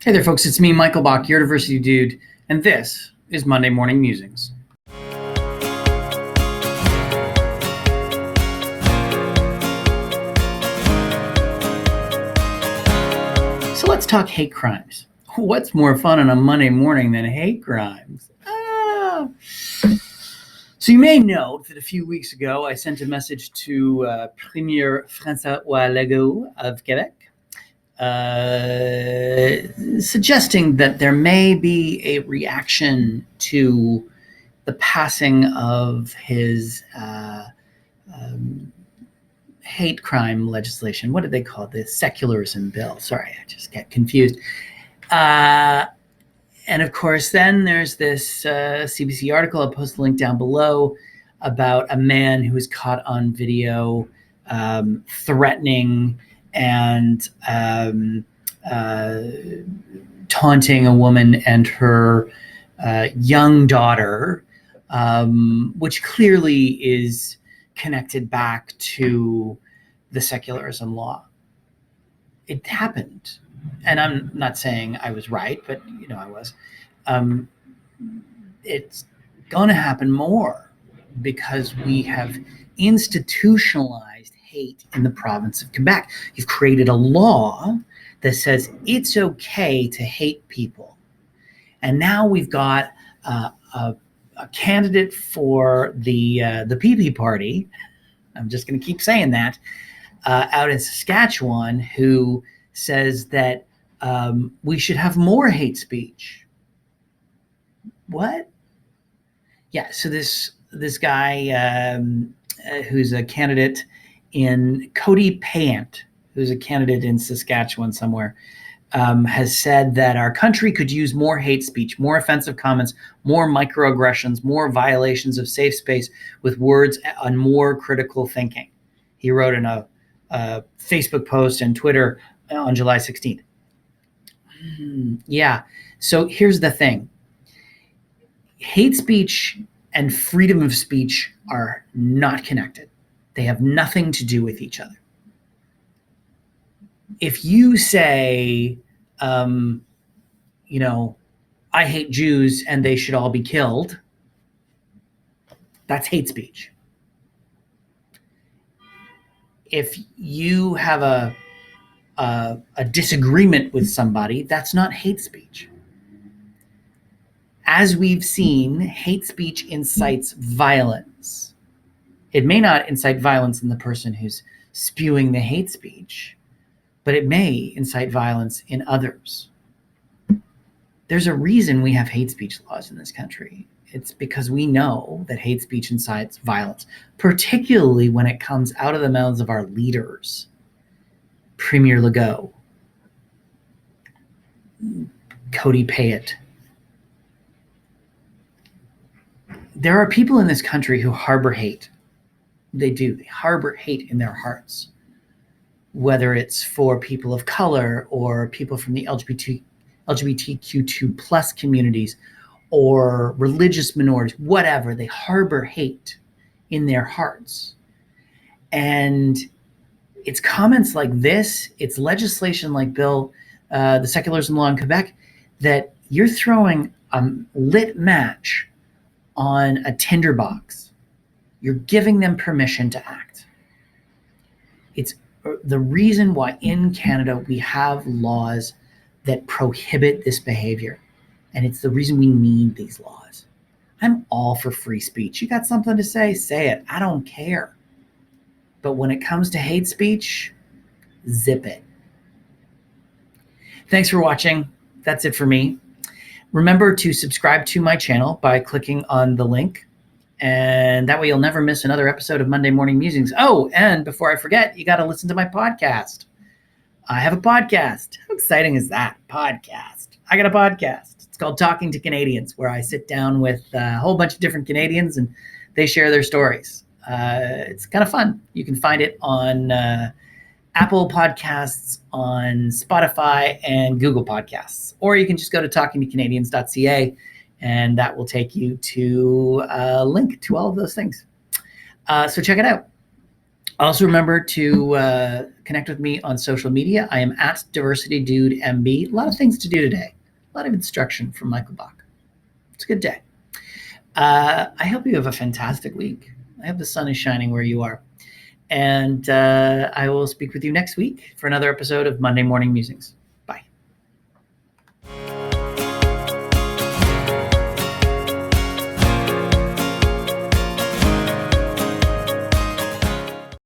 Hey there, folks. It's me, Michael Bach, your diversity dude, and this is Monday Morning Musings. So let's talk hate crimes. What's more fun on a Monday morning than hate crimes? So you may note that a few weeks ago I sent a message to Premier François Legault of Quebec, suggesting that there may be a reaction to the passing of his hate crime legislation. What did they call it? The secularism bill. Sorry, I just get confused. And of course, then there's this CBC article. I'll post the link down below about a man who was caught on video threatening and taunting a woman and her young daughter, which clearly is connected back to the secularism law. It happened. And I'm not saying I was right, but I was. It's going to happen more because we have institutionalized hate in the province of Quebec. You've created a law that says it's okay to hate people. And now we've got a candidate for the PP party, I'm just going to keep saying that, out in Saskatchewan, who says that we should have more hate speech. What? Yeah, so this guy who's a candidate in Cody Payant, who's a candidate in Saskatchewan somewhere, has said that our country could use more hate speech, more offensive comments, more microaggressions, more violations of safe space with words and more critical thinking. He wrote in a Facebook post and Twitter on July 16th. Yeah, so here's the thing. Hate speech and freedom of speech are not connected. They have nothing to do with each other. If you say, I hate Jews and they should all be killed, that's hate speech. If you have a disagreement with somebody, that's not hate speech. As we've seen, hate speech incites violence. It may not incite violence in the person who's spewing the hate speech, but it may incite violence in others. There's a reason we have hate speech laws in this country. It's because we know that hate speech incites violence, particularly when it comes out of the mouths of our leaders. Premier Legault, Cody Payant. There are people in this country who harbor hate. They do. They harbor hate in their hearts, whether it's for people of color or people from the LGBTQ2 plus communities or religious minorities, whatever. They harbor hate in their hearts. And it's comments like this, it's legislation like the secularism law in Quebec, that you're throwing a lit match on a tinderbox. You're giving them permission to act. It's the reason why in Canada we have laws that prohibit this behavior. And it's the reason we need these laws. I'm all for free speech. You got something to say it. I don't care. But when it comes to hate speech, zip it. Thanks for watching. That's it for me. Remember to subscribe to my channel by clicking on the link, and that way you'll never miss another episode of Monday Morning Musings. Oh, and before I forget, you got to listen to my podcast. I have a podcast. How exciting is that? Podcast. I got a podcast. It's called Talking to Canadians, where I sit down with a whole bunch of different Canadians and they share their stories. It's kind of fun. You can find it on Apple Podcasts, on Spotify, and Google Podcasts. Or you can just go to TalkingToCanadians.ca, and that will take you to a link to all of those things. So check it out. Also, remember to connect with me on social media. I am at DiversityDudeMB. A lot of things to do today. A lot of instruction from Michael Bach. It's a good day. I hope you have a fantastic week. I hope the sun is shining where you are. And I will speak with you next week for another episode of Monday Morning Musings.